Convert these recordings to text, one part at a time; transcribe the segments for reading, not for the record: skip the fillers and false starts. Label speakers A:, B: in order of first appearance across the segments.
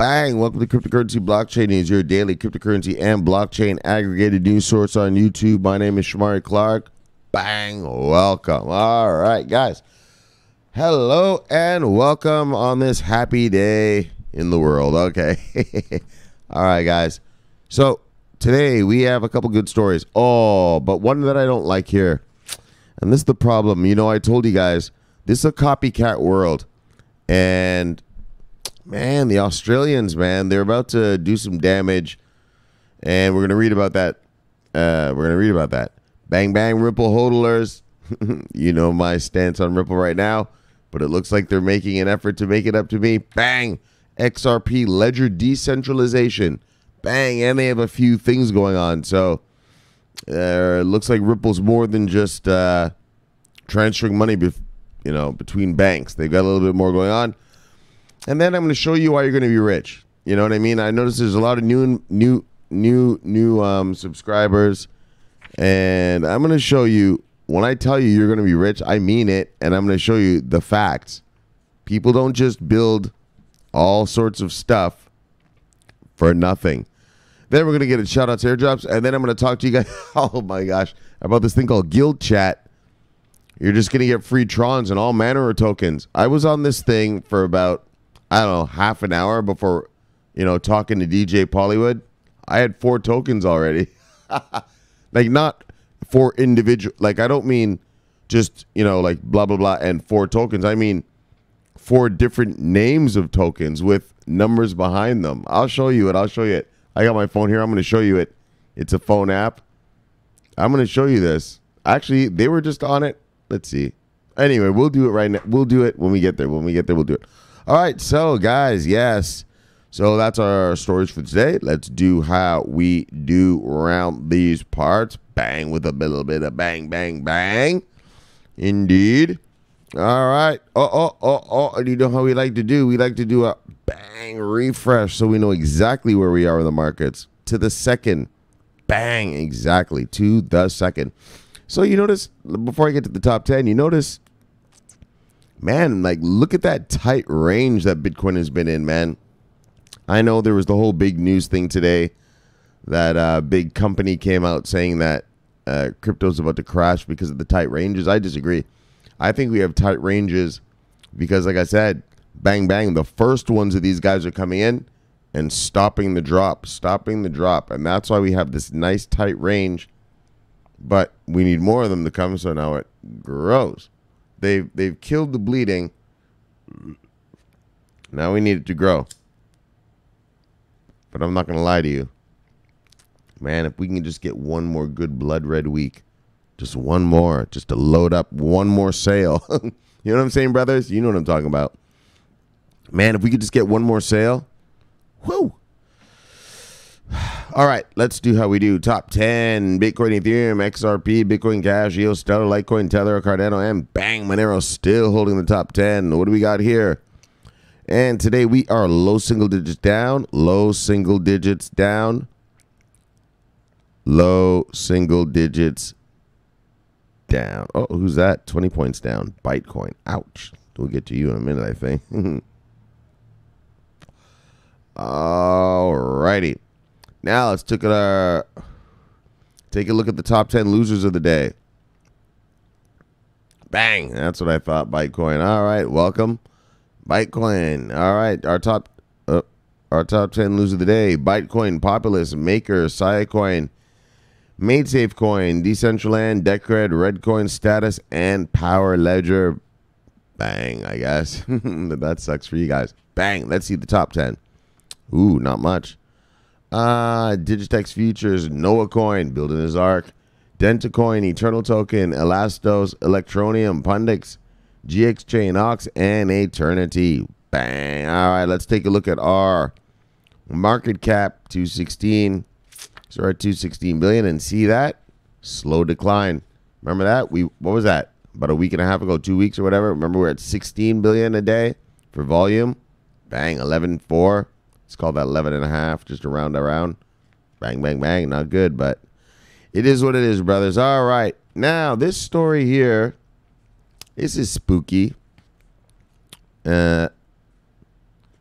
A: Bang! Welcome to Cryptocurrency Blockchain News, your daily cryptocurrency and blockchain aggregated news source on YouTube. My name is Shamari Clark. Bang! Welcome. All right, guys. Hello and welcome on this happy day in the world. Okay. All right, guys. So today we have a couple good stories. Oh, but one that I don't like here. And this is the problem. You know, I told you guys, this is a copycat world. And man, the Australians, man, they're about to do some damage, and we're going to read about that. Bang, bang, Ripple hodlers. You know my stance on Ripple right now, but it looks like they're making an effort to make it up to me. Bang, XRP Ledger decentralization. Bang, and they have a few things going on. So it looks like Ripple's more than just transferring money, between banks. They've got a little bit more going on. And then I'm going to show you why you're going to be rich. You know what I mean? I noticed there's a lot of new subscribers, and I'm going to show you, when I tell you you're going to be rich, I mean it, and I'm going to show you the facts. People don't just build all sorts of stuff for nothing. Then we're going to get a shout out to airdrops, and then I'm going to talk to you guys, oh my gosh, about this thing called Guild Chat. You're just going to get free trons and all manner of tokens. I was on this thing for about, I don't know, half an hour before, talking to DJ Pollywood. I had 4 tokens already. Like, not 4 individual. Like, I don't mean just, like blah, blah, blah and 4 tokens. I mean 4 different names of tokens with numbers behind them. I'll show you it. I got my phone here. I'm going to show you it. It's a phone app. I'm going to show you this. Actually, they were just on it. Let's see. Anyway, we'll do it right now. We'll do it when we get there. We'll do it. All right, so guys, yes. So that's our stories for today. Let's do how we do around these parts. Bang with a little bit of bang, bang, bang. Indeed. All right. And you know how we like to do? We like to do a bang refresh so we know exactly where we are in the markets. To the second. Bang, exactly. To the second. So you notice, before I get to the top 10, you notice, man, like, look at that tight range that Bitcoin has been in, man. I know there was the whole big news thing today that big company came out saying that crypto's about to crash because of the tight ranges. I disagree. I think we have tight ranges because, like I said, bang, bang, the first ones of these guys are coming in and stopping the drop. And that's why we have this nice tight range. But we need more of them to come, so now it grows. They've killed the bleeding. Now we need it to grow. But I'm not going to lie to you. Man, if we can just get one more good blood red week, just one more, just to load up one more sale. You know what I'm saying, brothers? You know what I'm talking about. Man, if we could just get one more sale, whoo. All right, let's do how we do. Top 10, Bitcoin, Ethereum, XRP, Bitcoin Cash, EOS, Stellar, Litecoin, Tether, Cardano, and bang, Monero still holding the top 10. What do we got here? And today we are low single digits down. Low single digits down. Oh, who's that? 20 points down. Bitcoin. Ouch. We'll get to you in a minute, I think. All righty. Now let's take a look at the top 10 losers of the day. Bang. That's what I thought. Bitcoin. All right. Welcome. Bitcoin. All right. Our top 10 losers of the day. Bitcoin, Populous, Maker, Siacoin, MadeSafe Coin, Decentraland, Decred, Redcoin, Status, and Power Ledger. Bang, I guess. That sucks for you guys. Bang. Let's see the top 10. Ooh, not much. Digitex Futures, Noah Coin, building his arc, Dentacoin, Eternal Token, Elastos, Electronium, Pundix, GX Chain, Ox, and Eternity. Bang. All right, let's take a look at our market cap, 216. So we're at 216 billion, and see that? Slow decline. Remember that? What was that? About a week and a half ago, 2 weeks or whatever. Remember, we're at 16 billion a day for volume. Bang, 11.4. Let's call that 11 and a half, just around. Bang, bang, bang. Not good, but it is what it is, brothers. All right. Now, this story here, this is spooky.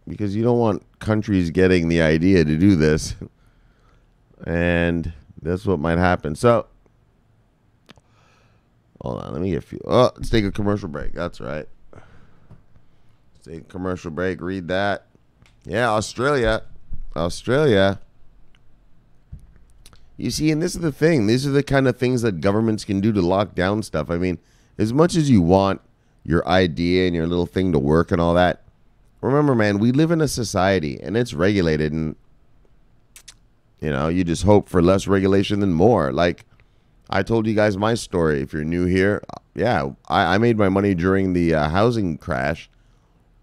A: because you don't want countries getting the idea to do this. And that's what might happen. So, hold on. Let me get a few. Oh, let's take a commercial break. That's right. Let's take a commercial break. Read that. Yeah, Australia. You see, and this is the thing. These are the kind of things that governments can do to lock down stuff. I mean, as much as you want your idea and your little thing to work and all that, remember, man, we live in a society and it's regulated, and you know, you just hope for less regulation than more. Like I told you guys my story. If you're new here, yeah, I made my money during the housing crash,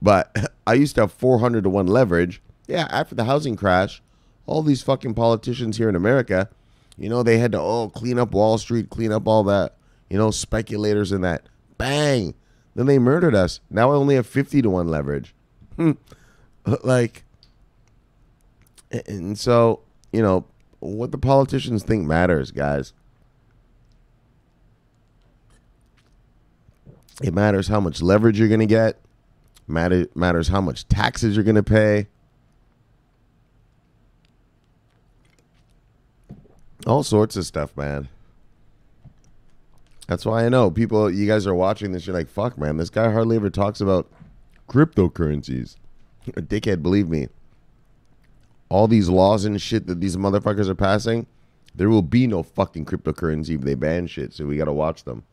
A: but I used to have 400 to 1 leverage. Yeah, after the housing crash, all these fucking politicians here in America, you know, they had to clean up Wall Street, clean up all that, you know, speculators and that. Bang. Then they murdered us. Now I only have 50 to 1 leverage. Like, and so, you know, what the politicians think matters, guys. It matters how much leverage you're going to get. Matters how much taxes you're going to pay. All sorts of stuff, man. That's why I know people, you guys are watching this, you're like, fuck, man, this guy hardly ever talks about cryptocurrencies. A dickhead, believe me. All these laws and shit that these motherfuckers are passing, there will be no fucking cryptocurrency if they ban shit, so we got to watch them.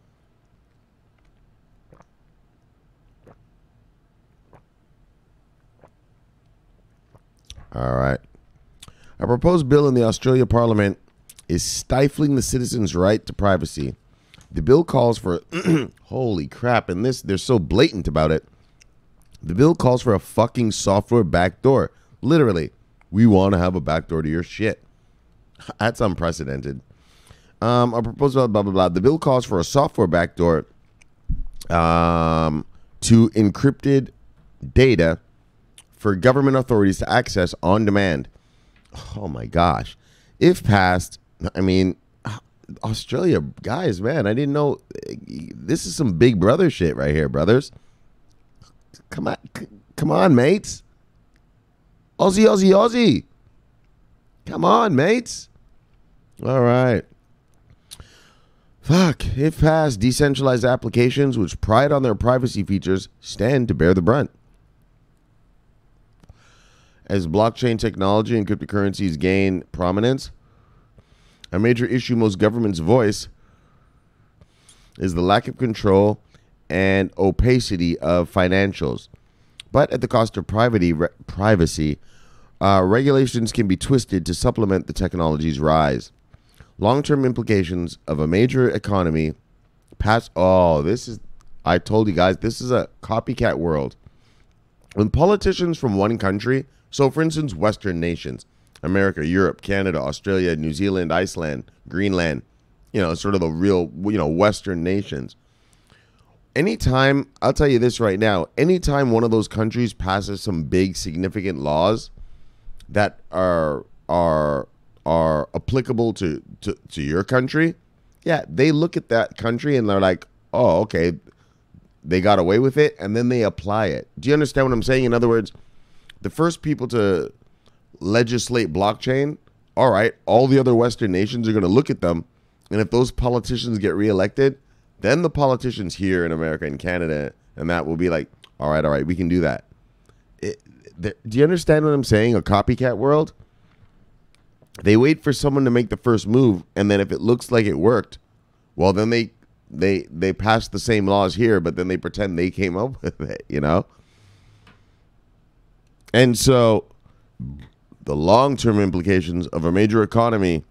A: All right. A proposed bill in the Australia Parliament is stifling the citizens' right to privacy. The bill calls for, holy crap, and this, they're so blatant about it. The bill calls for a fucking software backdoor. Literally, we want to have a backdoor to your shit. That's unprecedented. A proposed blah, blah, blah. The bill calls for a software backdoor to encrypted data for government authorities to access on demand. Oh my gosh. If passed, I mean, Australia, guys, man, I didn't know. This is some big brother shit right here, brothers. Come on, mates. Aussie, Aussie, Aussie. Come on, mates. All right. Fuck. If passed, decentralized applications which pride on their privacy features stand to bear the brunt. As blockchain technology and cryptocurrencies gain prominence, a major issue most governments voice is the lack of control and opacity of financials. But at the cost of privacy, regulations can be twisted to supplement the technology's rise. Long-term implications of a major economy I told you guys, this is a copycat world. When politicians from one country, so for instance, Western nations, America, Europe, Canada, Australia, New Zealand, Iceland, Greenland, you know, sort of the real, you know, Western nations. Anytime, I'll tell you this right now, anytime one of those countries passes some big significant laws that are applicable to your country, yeah, they look at that country and they're like, oh, okay, they got away with it, and then they apply it. Do you understand what I'm saying? In other words, the first people to legislate blockchain, all right, all the other Western nations are going to look at them, and if those politicians get reelected, then the politicians here in America and Canada and that will be like, all right, we can do that. Do you understand what I'm saying? A copycat world? They wait for someone to make the first move, and then if it looks like it worked, well, then they pass the same laws here, but then they pretend they came up with it, you know? And so the long-term implications of a major economy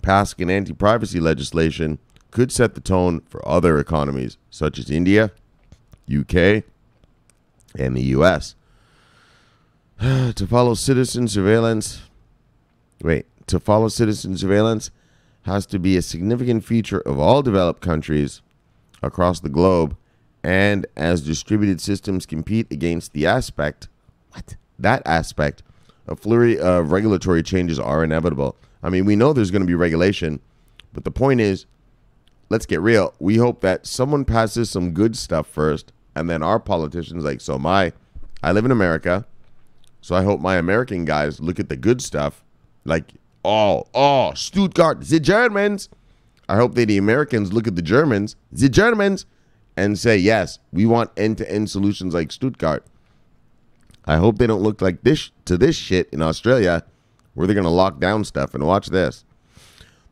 A: passing an anti-privacy legislation could set the tone for other economies, such as India, UK, and the US. To follow citizen surveillance has to be a significant feature of all developed countries across the globe, and as distributed systems compete against that aspect, a flurry of regulatory changes are inevitable. I mean, we know there's going to be regulation, but the point is, let's get real. We hope that someone passes some good stuff first, and then our politicians, like, I live in America. So I hope my American guys look at the good stuff. Like, Stuttgart, the Germans. I hope that the Americans look at the Germans, and say, yes, we want end-to-end solutions like Stuttgart. I hope they don't look like this to this shit in Australia, where they're going to lock down stuff. And watch this.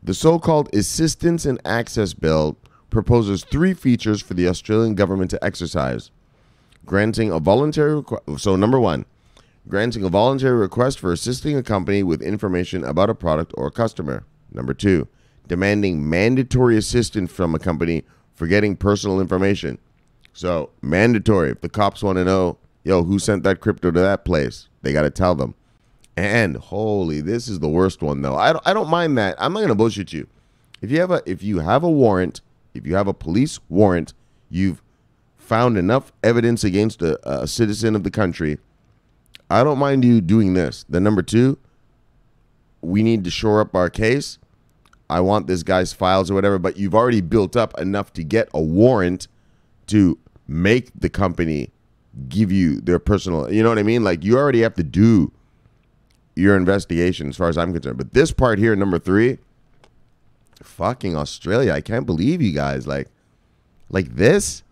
A: The so-called Assistance and Access Bill proposes 3 features for the Australian government to exercise. Granting a voluntary so number 1, granting a voluntary request for assisting a company with information about a product or a customer. Number 2, demanding mandatory assistance from a company for getting personal information. So, mandatory. If the cops want to know, yo, who sent that crypto to that place, they got to tell them. And holy, this is the worst one though. I don't mind that. I'm not going to bullshit you. If you have a warrant, if you have a police warrant, you've found enough evidence against a citizen of the country, I don't mind you doing this. Then number 2, we need to shore up our case. I want this guy's files or whatever, but you've already built up enough to get a warrant to make the company give you their personal, you know what I mean? Like, you already have to do your investigation as far as I'm concerned. But this part here, number 3, fucking Australia. I can't believe you guys like this.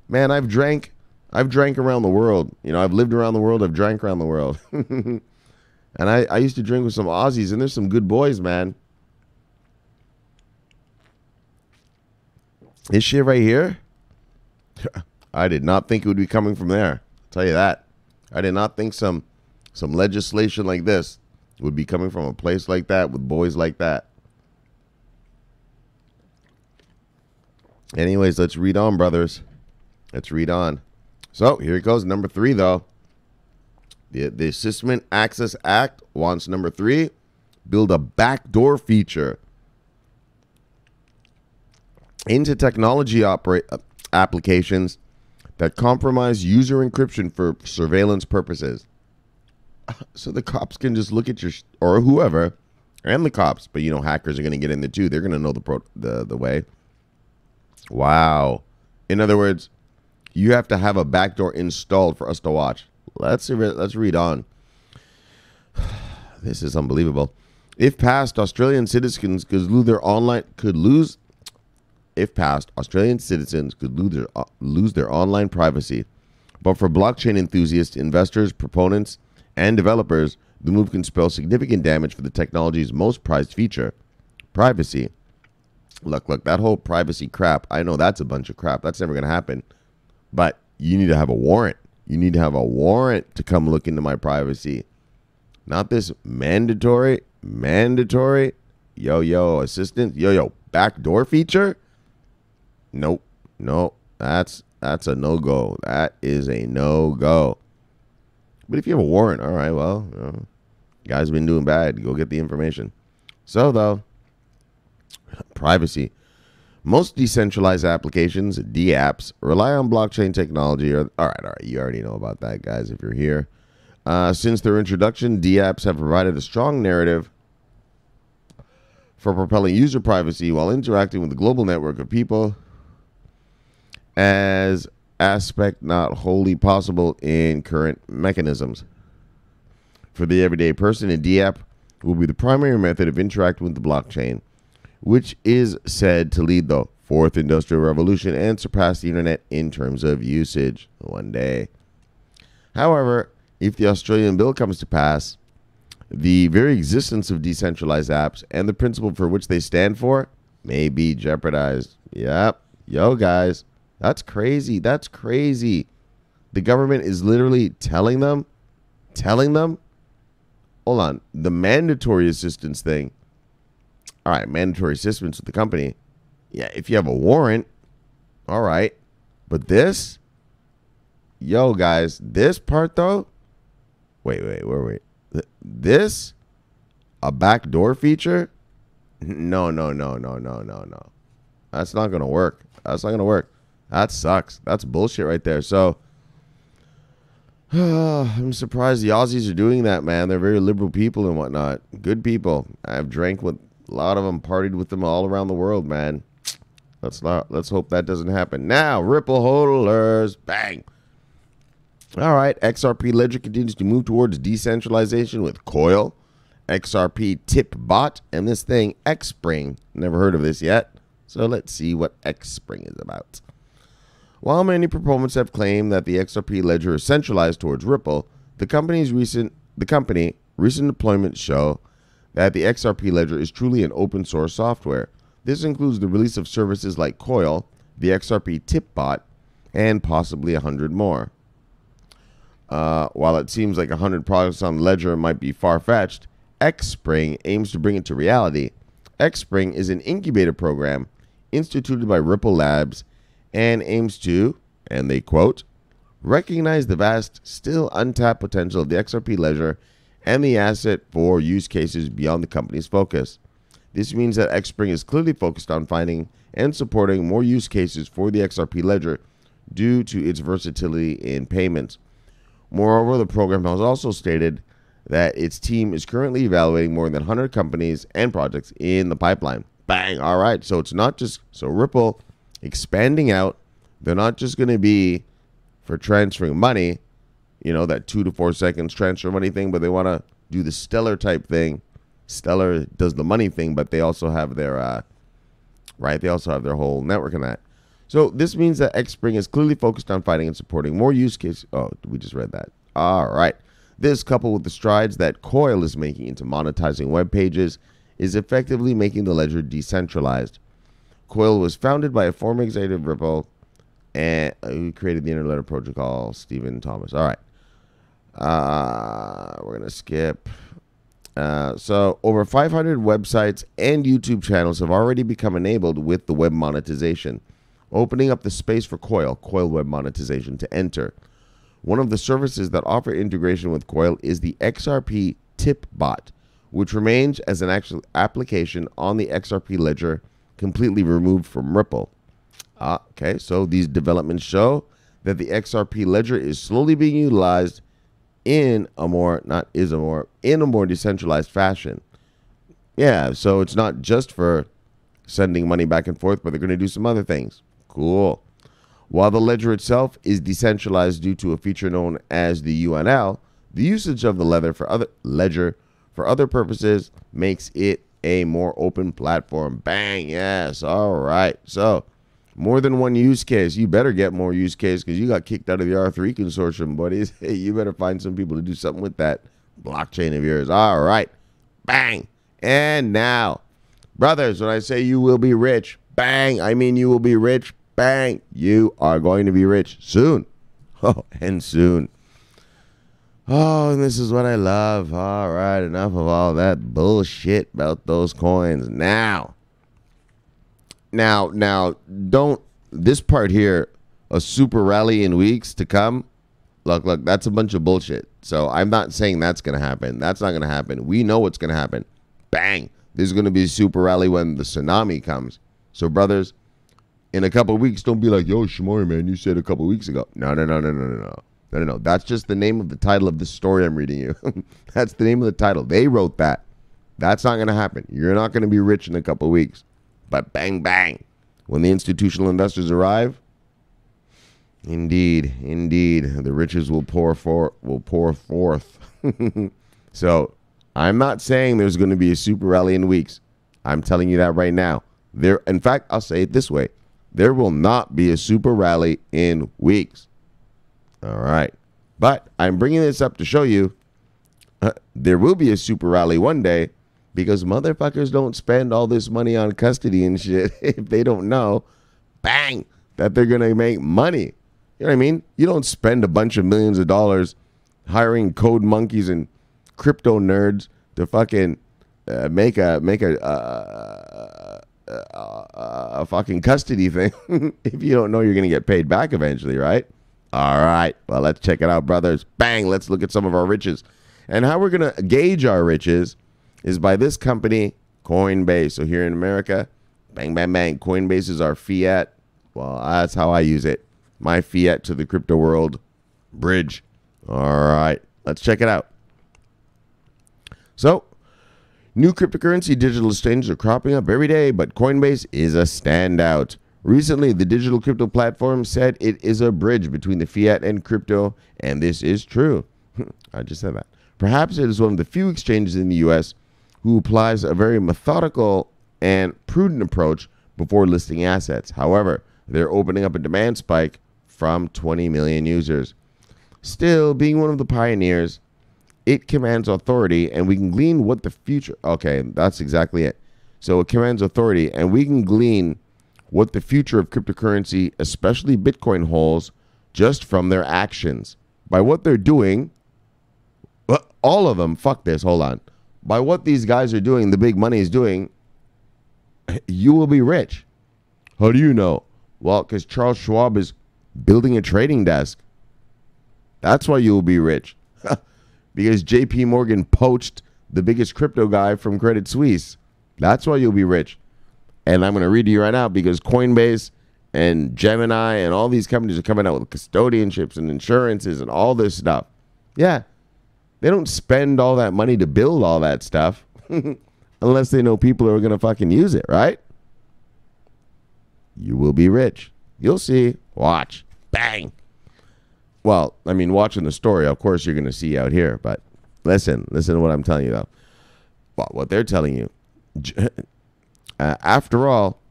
A: Man, I've drank around the world. You know, I've lived around the world. I've drank around the world. And I used to drink with some Aussies, and there's some good boys, man. This shit right here, I did not think it would be coming from there. I'll tell you that. I did not think some legislation like this would be coming from a place like that with boys like that. Anyways, let's read on, brothers. Let's read on. So here it goes. Number 3, though. The Assistance Access Act wants number 3, build a backdoor feature into technology applications that compromise user encryption for surveillance purposes. So the cops can just look at your or whoever, and the cops, but you know, hackers are going to get in there too. They're going to know the way. Wow. In other words, you have to have a backdoor installed for us to watch. Let's read on. This is unbelievable. If passed, Australian citizens could lose their online privacy. But for blockchain enthusiasts, investors, proponents, and developers, the move can spell significant damage for the technology's most prized feature, privacy. Look, that whole privacy crap, I know that's a bunch of crap. That's never going to happen. But you need to have a warrant. You need to have a warrant to come look into my privacy. Not this mandatory, assistant, backdoor feature. Nope, that's a no-go. That is a no-go. But if you have a warrant, all right, well, you know, guy's been doing bad. Go get the information. So, though, privacy. Most decentralized applications, DApps, rely on blockchain technology. All right. You already know about that, guys, if you're here. Since their introduction, DApps have provided a strong narrative for propelling user privacy while interacting with the global network of people as aspect not wholly possible in current mechanisms. For the everyday person, a DApp will be the primary method of interacting with the blockchain, which is said to lead the 4th industrial revolution and surpass the internet in terms of usage one day. However, if the Australian bill comes to pass, the very existence of decentralized apps and the principle for which they stand for may be jeopardized. Yep. Yo, guys, that's crazy. That's crazy. The government is literally telling them, hold on, the mandatory assistance thing. All right, mandatory assistance with the company. Yeah, if you have a warrant, all right. But this, yo, guys, this part though, wait. This, a backdoor feature? No. That's not going to work. That sucks. That's bullshit right there. So, I'm surprised the Aussies are doing that, man. They're very liberal people and whatnot. Good people. I've drank with a lot of them, partied with them all around the world, man. Let's hope that doesn't happen. Now, Ripple holders, bang. All right, XRP Ledger continues to move towards decentralization with Coil, XRP Tip Bot, and this thing, Xpring. Never heard of this yet, so let's see what Xpring is about. While many proponents have claimed that the XRP Ledger is centralized towards Ripple, the company's recent deployments show that the XRP Ledger is truly an open source software. This includes the release of services like Coil, the XRP Tip Bot, and possibly 100 more. While it seems like 100 projects on Ledger might be far-fetched, Xpring aims to bring it to reality. Xpring is an incubator program instituted by Ripple Labs and aims to, and they quote, recognize the vast, still untapped potential of the XRP Ledger and the asset for use cases beyond the company's focus. This means that Xpring is clearly focused on finding and supporting more use cases for the XRP Ledger due to its versatility in payments. Moreover, the program has also stated that its team is currently evaluating more than 100 companies and projects in the pipeline. Bang! All right, so it's not just, so Ripple expanding out. They're not just going to be for transferring money, you know, that 2 to 4 seconds transfer money thing, but they want to do the Stellar type thing. Stellar does the money thing, but they also have their, they also have their whole network in that. So this means that Xpring is clearly focused on finding and supporting more use cases. Oh, we just read that. All right. This, coupled with the strides that Coil is making into monetizing web pages, is effectively making the ledger decentralized. Coil was founded by a former executive of Ripple and who created the Interletter Protocol, Stephen Thomas. All right. We're going to skip. So over 500 websites and YouTube channels have already become enabled with the web monetization, opening up the space for Coil web monetization, to enter. One of the services that offer integration with Coil is the XRP Tip Bot, which remains as an actual application on the XRP Ledger, completely removed from Ripple. Okay, so these developments show that the XRP Ledger is slowly being utilized in a more decentralized fashion. Yeah, so it's not just for sending money back and forth, but they're going to do some other things. Cool. While the ledger itself is decentralized due to a feature known as the UNL, the usage of the ledger for other purposes makes it a more open platform. Bang, yes, all right. So, more than one use case. You better get more use case because you got kicked out of the R3 consortium, buddies. Hey, you better find some people to do something with that blockchain of yours. All right, bang. And now, brothers, when I say you will be rich, bang, I mean you will be rich. Bang, you are going to be rich soon. Oh, and soon. Oh, and this is what I love. All right, enough of all that bullshit about those coins. Now, don't, this part here, a super rally in weeks to come, look, that's a bunch of bullshit. So I'm not saying that's going to happen. That's not going to happen. We know what's going to happen. Bang, there's going to be a super rally when the tsunami comes. So, brothers, in a couple of weeks, don't be like, yo, Shimori, man, you said a couple of weeks ago. No. That's just the name of the title of this story I'm reading you. That's the name of the title. They wrote that. That's not going to happen. You're not going to be rich in a couple of weeks. But bang, bang, when the institutional investors arrive, indeed, the riches will pour forth. So I'm not saying there's going to be a super rally in weeks. I'm telling you that right now. In fact, I'll say it this way. There will not be a super rally in weeks. All right. But I'm bringing this up to show you there will be a super rally one day, because motherfuckers don't spend all this money on custody and shit if they don't know, bang, that they're going to make money. You know what I mean? You don't spend a bunch of millions of dollars hiring code monkeys and crypto nerds to fucking make a fucking custody thing if you don't know you're going to get paid back eventually, right? All right. Well, let's check it out, brothers. Bang. Let's look at some of our riches. And how we're going to gauge our riches is by this company, CoinBase. So here in America, bang, bang, bang. Coinbase is our fiat. Well, that's how I use it. My fiat to the crypto world bridge. All right. Let's check it out. So, new cryptocurrency digital exchanges are cropping up every day, but Coinbase is a standout. Recently, the digital crypto platform said it is a bridge between the fiat and crypto, and this is true. I just said that. Perhaps it is one of the few exchanges in the U.S. who applies a very methodical and prudent approach before listing assets. However, they're opening up a demand spike from 20 million users. Still, being one of the pioneers, it commands authority, and we can glean what the future... Okay, that's exactly it. So it commands authority, and we can glean what the future of cryptocurrency, especially Bitcoin, holds just from their actions. By what they're doing, all of them, fuck this, hold on. By what these guys are doing, the big money is doing, you will be rich. How do you know? Well, because Charles Schwab is building a trading desk. That's why you will be rich. Because JP Morgan poached the biggest crypto guy from Credit Suisse. That's why you'll be rich. And I'm going to read to you right now because Coinbase and Gemini and all these companies are coming out with custodianships and insurances and all this stuff. Yeah. They don't spend all that money to build all that stuff unless they know people are going to fucking use it, right? You will be rich. You'll see. Watch. Bang. Well, I mean, watching the story, of course, you're going to see out here. But listen to what I'm telling you, though. Well, what they're telling you. After all,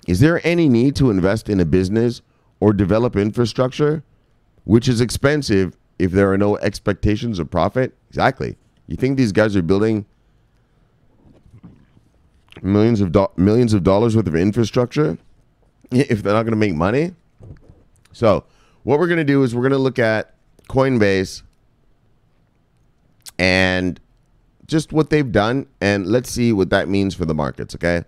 A: is there any need to invest in a business or develop infrastructure, which is expensive if there are no expectations of profit? Exactly. You think these guys are building millions of dollars worth of infrastructure if they're not going to make money? So what we're going to do is we're going to look at Coinbase and just what they've done, and let's see what that means for the markets, okay?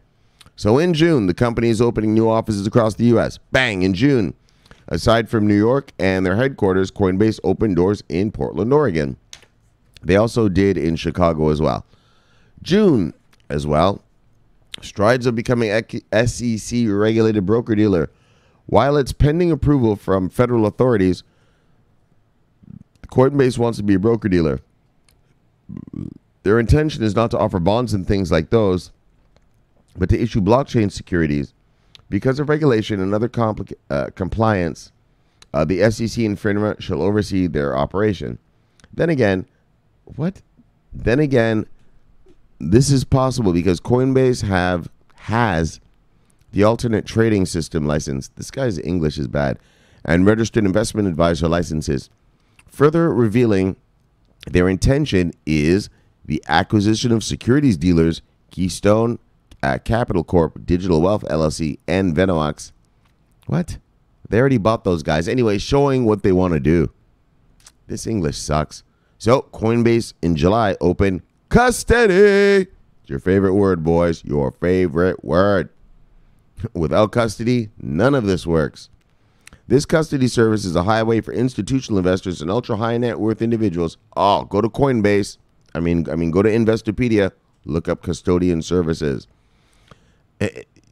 A: So in June, the company is opening new offices across the U.S. Bang, in June. Aside from New York and their headquarters, Coinbase opened doors in Portland, Oregon. They also did in Chicago as well. June as well. Strides of becoming SEC-regulated broker-dealer. While it's pending approval from federal authorities, Coinbase wants to be a broker-dealer. Their intention is not to offer bonds and things like those, but to issue blockchain securities. Because of regulation and other compliance, the SEC and FINRA shall oversee their operation. Then again, what? Then again, this is possible because Coinbase has the alternate trading system license. This guy's English is bad. And registered investment advisor licenses. Further revealing their intention is the acquisition of securities dealers, Keystone Capital Corp, Digital Wealth LLC, and Venox. What? They already bought those guys. Anyway, showing what they want to do. This English sucks. So, Coinbase in July opened custody. It's your favorite word, boys. Your favorite word. Without custody, none of this works. This custody service is a highway for institutional investors and ultra high net worth individuals. Oh, go to Coinbase. I mean, go to Investopedia. Look up custodian services.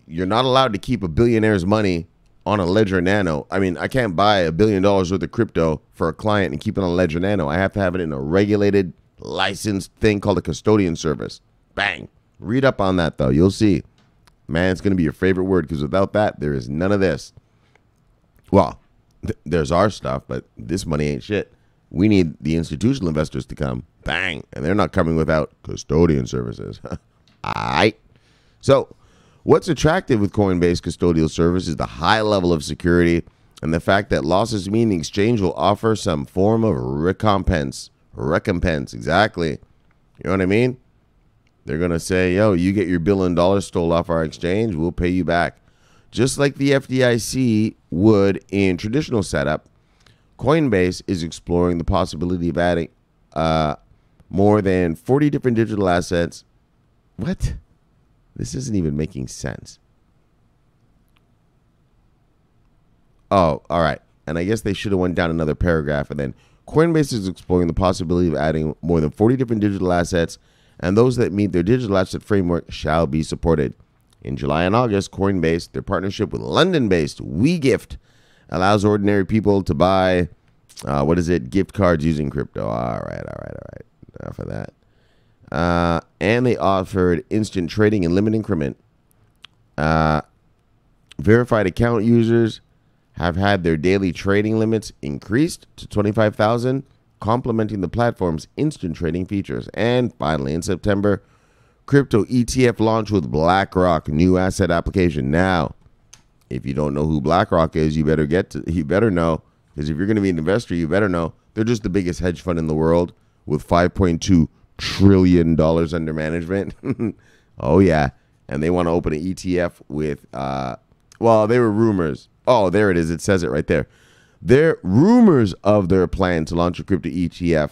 A: You're not allowed to keep a billionaire's money on a Ledger Nano. I mean, I can't buy $1 billion worth of crypto for a client and keep it on a Ledger Nano. I have to have it in a regulated, licensed thing called a custodian service. Bang. Read up on that, though. You'll see. Man, it's going to be your favorite word because without that, there is none of this. Well, there's our stuff, but this money ain't shit. We need the institutional investors to come. Bang. And they're not coming without custodian services. All right. So what's attractive with Coinbase custodial service is the high level of security and the fact that losses mean the exchange will offer some form of recompense. Recompense, exactly. You know what I mean? They're going to say, yo, you get your $1 billion stole off our exchange, we'll pay you back. Just like the FDIC would in traditional setup, Coinbase is exploring the possibility of adding more than 40 different digital assets. What? This isn't even making sense. Oh, all right. And I guess they should have went down another paragraph. And then Coinbase is exploring the possibility of adding more than 40 different digital assets, and those that meet their digital asset framework shall be supported. In July and August, Coinbase, their partnership with London-based WeGift, allows ordinary people to buy, gift cards using crypto. All right. Enough of that. And they offered instant trading and limit increment. Via Verified account users have had their daily trading limits increased to 25,000, complementing the platform's instant trading features. And finally, in September, crypto ETF launched with BlackRock new asset application. Now, if you don't know who BlackRock is, you better know, because if you're going to be an investor, you better know they're just the biggest hedge fund in the world with $5.2 trillion under management. Oh yeah, and they want to open an ETF with well, they were rumors. Oh, there it is. It says it right there. Their rumors of their plan to launch a crypto ETF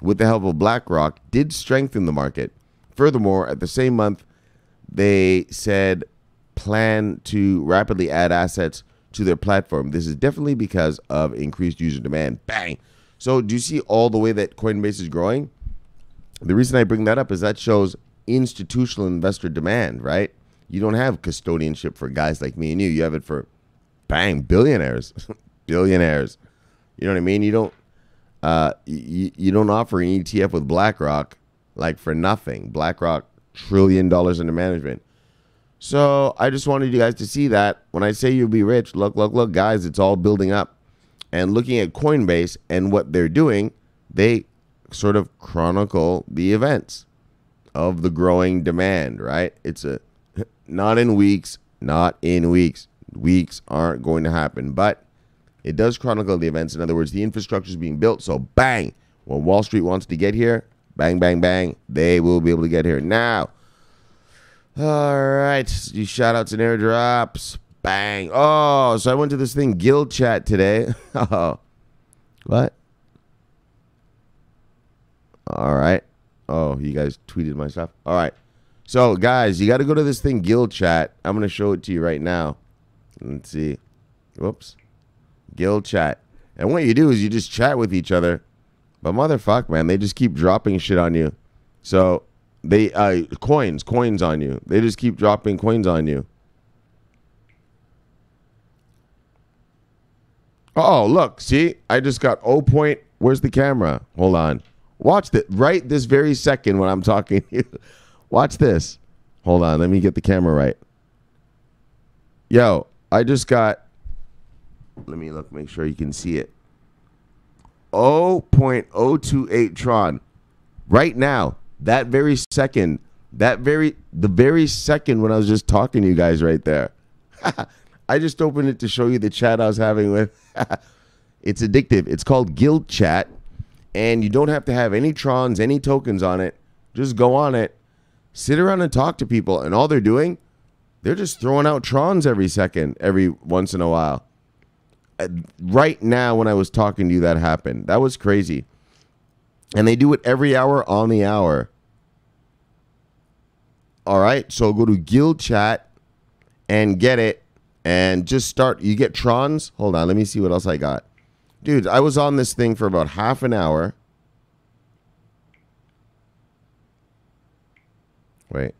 A: with the help of BlackRock did strengthen the market. Furthermore, at the same month, they said plan to rapidly add assets to their platform. This is definitely because of increased user demand. Bang. So do you see all the way that Coinbase is growing? The reason I bring that up is that shows institutional investor demand, right? You don't have custodianship for guys like me and you. You have it for, bang, billionaires. Billionaires. You know what I mean? You don't you don't offer an ETF with BlackRock like for nothing. BlackRock, $1 trillion under management. So I just wanted you guys to see that when I say you'll be rich, look, guys, it's all building up. And looking at Coinbase and what they're doing, they sort of chronicle the events of the growing demand, right? It's not in weeks. Weeks aren't going to happen, but it does chronicle the events. In other words, the infrastructure is being built. So bang, when Wall Street wants to get here, bang, bang, bang, they will be able to get here. Now, all right, you shout outs and airdrops. Bang. Oh, so I went to this thing, Guild Chat, today. Oh, what? All right. Oh, you guys tweeted my stuff. All right. So, guys, you got to go to this thing, Guild Chat. I'm going to show it to you right now. Let's see. Whoops. Guild Chat. And what you do is you just chat with each other. But motherfuck, man, they just keep dropping shit on you. So, they, coins on you. They just keep dropping coins on you. Oh, look. See? I just got where's the camera? Hold on. Watch that right this very second when I'm talking to you. Watch this. Hold on. Let me get the camera right. Yo, I just got, let me look, make sure you can see it. 0.028 tron. Right now, that very second, the very second when I was just talking to you guys right there. I just opened it to show you the chat I was having with. It's addictive. It's called Guild Chat. And you don't have to have any trons, any tokens on it. Just go on it, sit around and talk to people. And all they're doing, they're just throwing out trons every once in a while. Right now, when I was talking to you, that happened. That was crazy. And they do it every hour on the hour. All right. So go to Guild Chat and get it. And just start. You get trons. Hold on. Let me see what else I got. Dude, I was on this thing for about half an hour. Wait.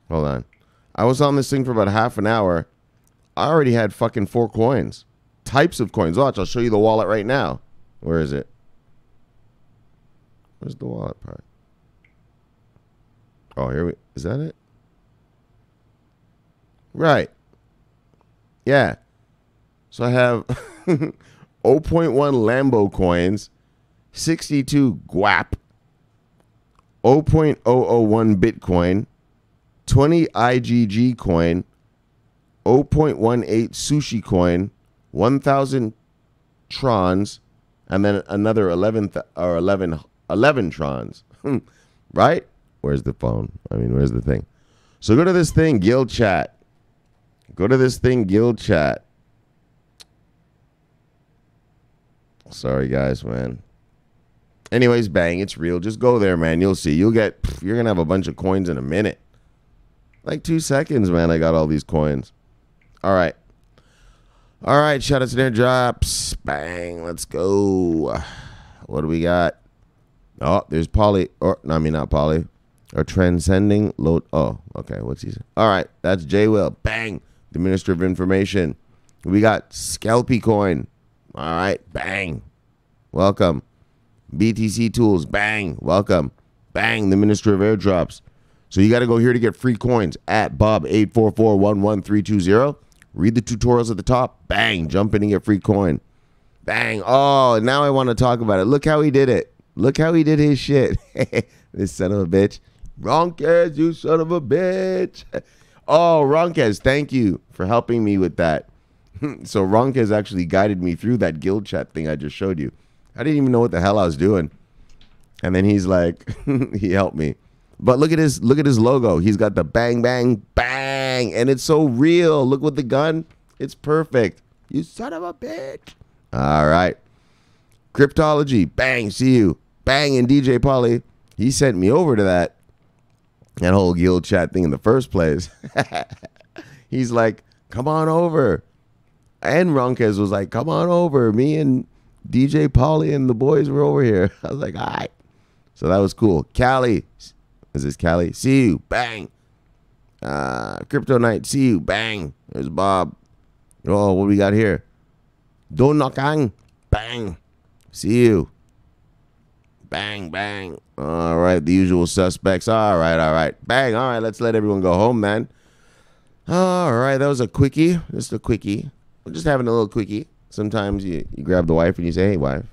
A: Hold on. I was on this thing for about half an hour. I already had fucking 4 coins. Types of coins. Watch, I'll show you the wallet right now. Where is it? Where's the wallet part? Oh, here we... Is that it? Right. Yeah. So I have 0.1 Lambo coins, 62 guap, 0.001 Bitcoin, 20 IGG coin, 0.18 sushi coin, 1,000 trons, and then another 11 trons. Right? Where's the phone? I mean, where's the thing? So go to this thing, Guild Chat. Go to this thing, Guild Chat. Sorry, guys, man. Anyways, bang, it's real. Just go there, man. You'll see. You're going to have a bunch of coins in a minute. Like 2 seconds, man. I got all these coins. All right. All right, shout out to their drops. Bang, let's go. What do we got? Oh, there's Poly. Or, no, I mean, not Poly. Or Transcending Load. Oh, okay. What's he say? All right, that's J Will. Bang, the Minister of Information. We got Scalpy Coin. All right, bang. Welcome. BTC Tools, bang. Welcome. Bang, the Minister of Airdrops. So you got to go here to get free coins at Bob844-11320. Read the tutorials at the top. Bang, jump in and get free coin. Bang. Oh, now I want to talk about it. Look how he did it. Look how he did his shit. This son of a bitch. Ronkez, you son of a bitch. Oh, Ronkez, thank you for helping me with that. So Ronkez actually guided me through that guild chat thing I just showed you. I didn't even know what the hell I was doing. And then he's like, he helped me. But look at his logo. He's got the bang, bang, bang. And it's so real. Look with the gun. It's perfect. You son of a bitch. All right. Cryptology. Bang. See you. Bang. And DJ Polly. He sent me over to that whole guild chat thing in the first place. He's like, come on over. And Ronkez was like, come on over. Me and DJ Polly and the boys were over here. I was like, all right. So that was cool. Callie. Is this Callie? See you. Bang. Crypto Night. See you. Bang. There's Bob. Oh, what we got here? Donokang. Bang. See you. Bang, bang. All right. The usual suspects. All right. Bang. All right. Let's let everyone go home, man. All right. That was a quickie. Just a quickie. We're just having a little quickie. Sometimes you grab the wife and you say, hey, wife,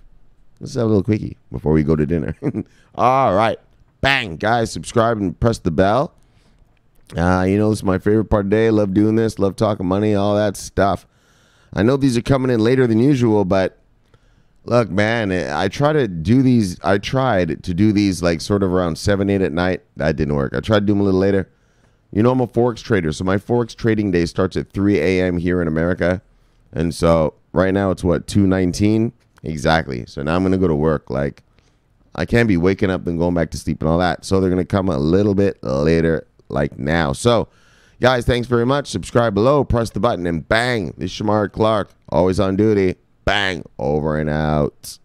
A: let's have a little quickie before we go to dinner. All right. Bang. Guys, subscribe and press the bell. You know, this is my favorite part of the day. Love doing this. Love talking money, all that stuff. I know these are coming in later than usual, but look, man, I tried to do these like sort of around 7, 8 at night. That didn't work. I tried to do them a little later. You know, I'm a Forex trader, so my Forex trading day starts at 3 a.m. here in America. And so right now it's what, 2:19? Exactly. So now I'm going to go to work. Like, I can't be waking up and going back to sleep and all that. So they're going to come a little bit later, like now. So, guys, thanks very much. Subscribe below, press the button, and bang. This is Shamar Clark, always on duty. Bang, over and out.